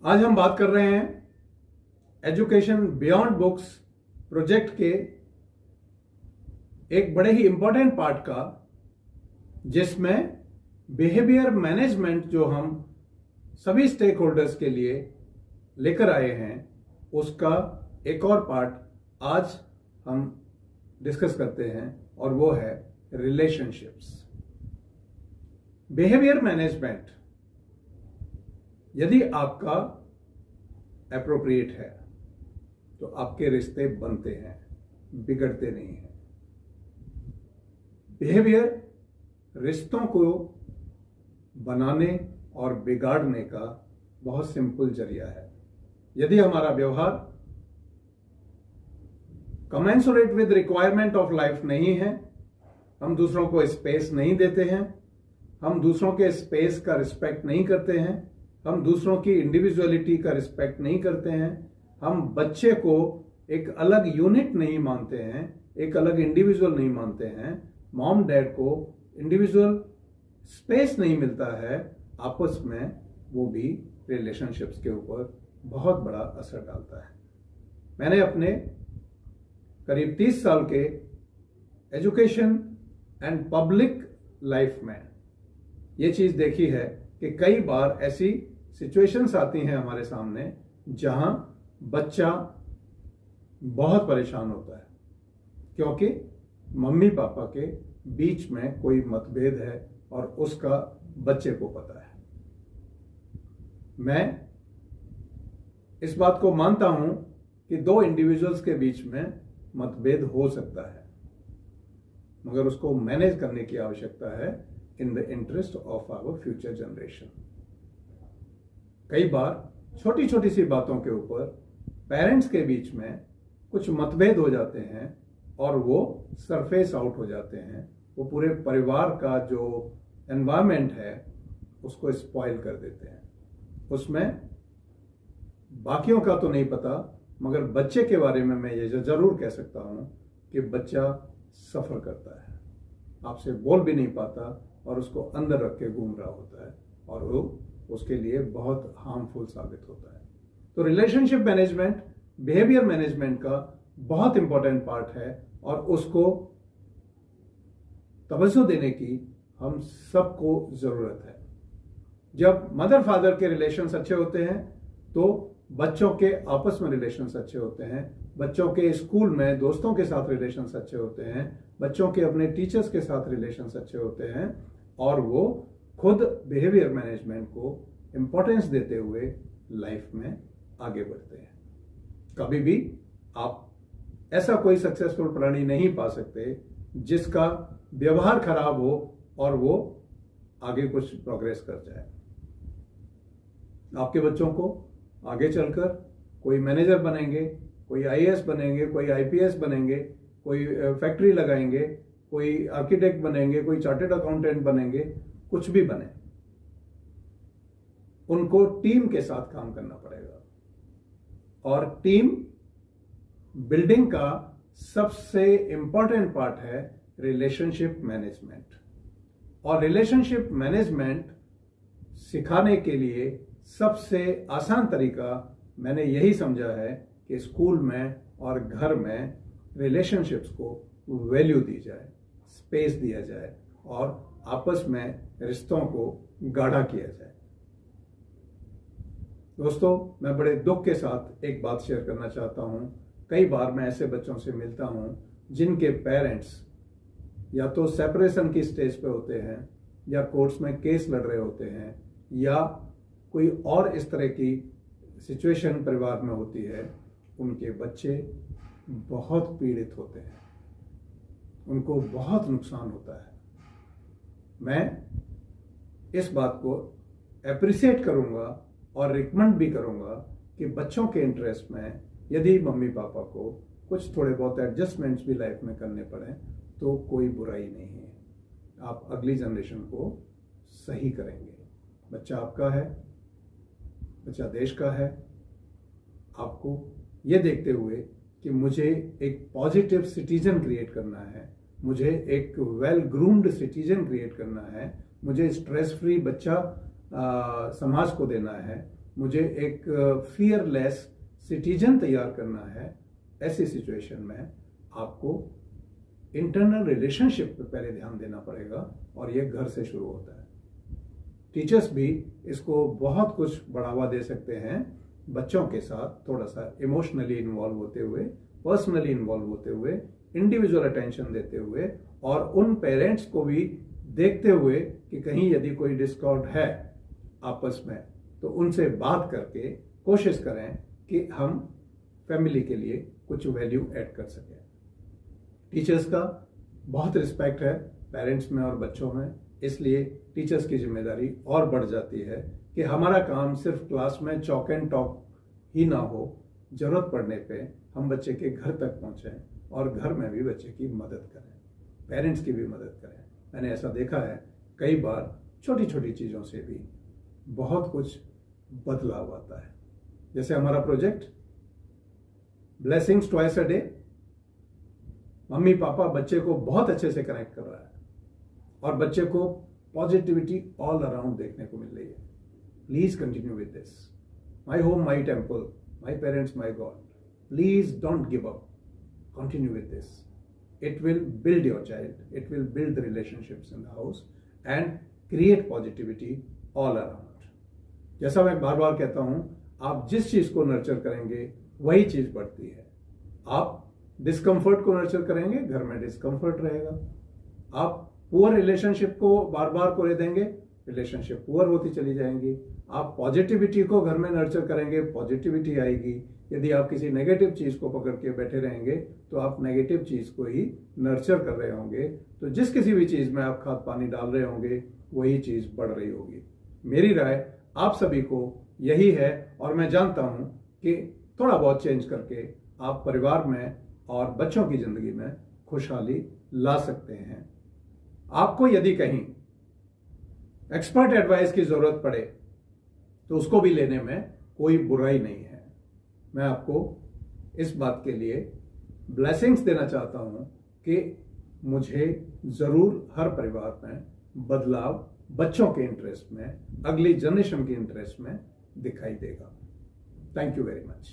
आज हम बात कर रहे हैं एजुकेशन बियॉन्ड बुक्स प्रोजेक्ट के एक बड़े ही इंपॉर्टेंट पार्ट का, जिसमें बिहेवियर मैनेजमेंट जो हम सभी स्टेक होल्डर्स के लिए लेकर आए हैं, उसका एक और पार्ट आज हम डिस्कस करते हैं और वो है रिलेशनशिप्स। बिहेवियर मैनेजमेंट यदि आपका एप्रोप्रिएट है तो आपके रिश्ते बनते हैं, बिगड़ते नहीं हैं। बिहेवियर रिश्तों को बनाने और बिगाड़ने का बहुत सिंपल जरिया है। यदि हमारा व्यवहार commensurate with requirement of life नहीं है, हम दूसरों को स्पेस नहीं देते हैं, हम दूसरों के स्पेस का रिस्पेक्ट नहीं करते हैं, हम दूसरों की इंडिविजुअलिटी का रिस्पेक्ट नहीं करते हैं, हम बच्चे को एक अलग यूनिट नहीं मानते हैं, एक अलग इंडिविजुअल नहीं मानते हैं, मॉम डैड को इंडिविजुअल स्पेस नहीं मिलता है आपस में, वो भी रिलेशनशिप्स के ऊपर बहुत बड़ा असर डालता है। मैंने अपने करीब 30 साल के एजुकेशन एंड पब्लिक लाइफ में ये चीज देखी है कि कई बार ऐसी सिचुएशंस आती हैं हमारे सामने जहां बच्चा बहुत परेशान होता है क्योंकि मम्मी पापा के बीच में कोई मतभेद है और उसका बच्चे को पता है। मैं इस बात को मानता हूं कि दो इंडिविजुअल्स के बीच में मतभेद हो सकता है, मगर उसको मैनेज करने की आवश्यकता है in the interest of our future generation. कई बार छोटी छोटी सी बातों के ऊपर पेरेंट्स के बीच में कुछ मतभेद हो जाते हैं और वो सरफेस आउट हो जाते हैं, वो पूरे परिवार का जो एनवायरनमेंट है उसको स्पॉइल कर देते हैं। उसमें बाकियों का तो नहीं पता, मगर बच्चे के बारे में मैं ये जरूर कह सकता हूं कि बच्चा सफर करता है, आपसे बोल भी नहीं पाता और उसको अंदर रख के घूम रहा होता है और वो उसके लिए बहुत हार्मफुल साबित होता है। तो रिलेशनशिप मैनेजमेंट बिहेवियर मैनेजमेंट का बहुत इंपॉर्टेंट पार्ट है और उसको तवज्जो देने की हम सबको जरूरत है। जब मदर फादर के रिलेशंस अच्छे होते हैं तो बच्चों के आपस में रिलेशंस अच्छे होते हैं, बच्चों के स्कूल में दोस्तों के साथ रिलेशंस अच्छे होते हैं, बच्चों के अपने टीचर्स के साथ रिलेशंस अच्छे होते हैं और वो खुद बिहेवियर मैनेजमेंट को इंपॉर्टेंस देते हुए लाइफ में आगे बढ़ते हैं। कभी भी आप ऐसा कोई सक्सेसफुल प्राणी नहीं पा सकते जिसका व्यवहार खराब हो और वो आगे कुछ प्रोग्रेस कर जाए। आपके बच्चों को आगे चलकर कोई मैनेजर बनेंगे, कोई आईएएस बनेंगे, कोई आईपीएस बनेंगे, कोई फैक्ट्री लगाएंगे, कोई आर्किटेक्ट बनेंगे, कोई चार्टर्ड अकाउंटेंट बनेंगे, कुछ भी बने, उनको टीम के साथ काम करना पड़ेगा। और टीम बिल्डिंग का सबसे इंपॉर्टेंट पार्ट है रिलेशनशिप मैनेजमेंट। और रिलेशनशिप मैनेजमेंट सिखाने के लिए सबसे आसान तरीका मैंने यही समझा है कि स्कूल में और घर में रिलेशनशिप्स को वैल्यू दी जाए, स्पेस दिया जाए और आपस में रिश्तों को गाढ़ा किया जाए। दोस्तों, मैं बड़े दुख के साथ एक बात शेयर करना चाहता हूं। कई बार मैं ऐसे बच्चों से मिलता हूं जिनके पेरेंट्स या तो सेपरेशन की स्टेज पे होते हैं या कोर्ट्स में केस लड़ रहे होते हैं या कोई और इस तरह की सिचुएशन परिवार में होती है। उनके बच्चे बहुत पीड़ित होते हैं, उनको बहुत नुकसान होता है। मैं इस बात को एप्रिशिएट करूंगा और रिकमेंड भी करूंगा कि बच्चों के इंटरेस्ट में यदि मम्मी पापा को कुछ थोड़े बहुत एडजस्टमेंट्स भी लाइफ में करने पड़े तो कोई बुराई नहीं है। आप अगली जनरेशन को सही करेंगे। बच्चा आपका है, बच्चा देश का है। आपको ये देखते हुए कि मुझे एक पॉजिटिव सिटीजन क्रिएट करना है, मुझे एक वेल ग्रूम्ड सिटीजन क्रिएट करना है, मुझे स्ट्रेस फ्री बच्चा समाज को देना है, मुझे एक फियरलेस सिटीजन तैयार करना है, ऐसी सिचुएशन में आपको इंटरनल रिलेशनशिप पे पहले ध्यान देना पड़ेगा और ये घर से शुरू होता है। टीचर्स भी इसको बहुत कुछ बढ़ावा दे सकते हैं, बच्चों के साथ थोड़ा सा इमोशनली इन्वॉल्व होते हुए, पर्सनली इन्वॉल्व होते हुए, इंडिविजुअल अटेंशन देते हुए और उन पेरेंट्स को भी देखते हुए कि कहीं यदि कोई डिस्कॉर्ड है आपस में तो उनसे बात करके कोशिश करें कि हम फैमिली के लिए कुछ वैल्यू ऐड कर सकें। टीचर्स का बहुत रिस्पेक्ट है पेरेंट्स में और बच्चों में, इसलिए टीचर्स की जिम्मेदारी और बढ़ जाती है कि हमारा काम सिर्फ क्लास में चॉक एंड टॉक ही ना हो, जरूरत पड़ने पे हम बच्चे के घर तक पहुंचें और घर में भी बच्चे की मदद करें, पेरेंट्स की भी मदद करें। मैंने ऐसा देखा है कई बार छोटी छोटी चीज़ों से भी बहुत कुछ बदलाव आता है। जैसे हमारा project blessings twice a day, mummy papa बच्चे को बहुत अच्छे से कनेक्ट कर रहा है और बच्चे को पॉजिटिविटी ऑल अराउंड देखने को मिल रही है। Please continue with this. My home my temple, my parents my God, please don't give up, continue with this. It will build your child, it will build the relationships in the house and create positivity all around. जैसा मैं बार बार कहता हूं, आप जिस चीज को nurture करेंगे वही चीज बढ़ती है। आप डिस्कंफर्ट को नर्चर करेंगे, घर में डिस्कंफर्ट रहेगा। आप पुअर रिलेशनशिप को बार बार को देंगे, रिलेशनशिप पुअर होती चली जाएंगी। आप पॉजिटिविटी को घर में नर्चर करेंगे, पॉजिटिविटी आएगी। यदि आप किसी नेगेटिव चीज को पकड़ के बैठे रहेंगे तो आप नेगेटिव चीज को ही नर्चर कर रहे होंगे। तो जिस किसी भी चीज में आप खाद पानी डाल रहे होंगे वही चीज बढ़ रही होगी। मेरी राय आप सभी को यही है और मैं जानता हूं कि थोड़ा बहुत चेंज करके आप परिवार में और बच्चों की जिंदगी में खुशहाली ला सकते हैं। आपको यदि कहीं एक्सपर्ट एडवाइस की जरूरत पड़े तो उसको भी लेने में कोई बुराई नहीं है। मैं आपको इस बात के लिए ब्लेसिंग्स देना चाहता हूं कि मुझे जरूर हर परिवार में बदलाव बच्चों के इंटरेस्ट में, अगली जनरेशन के इंटरेस्ट में दिखाई देगा। Thank you very much.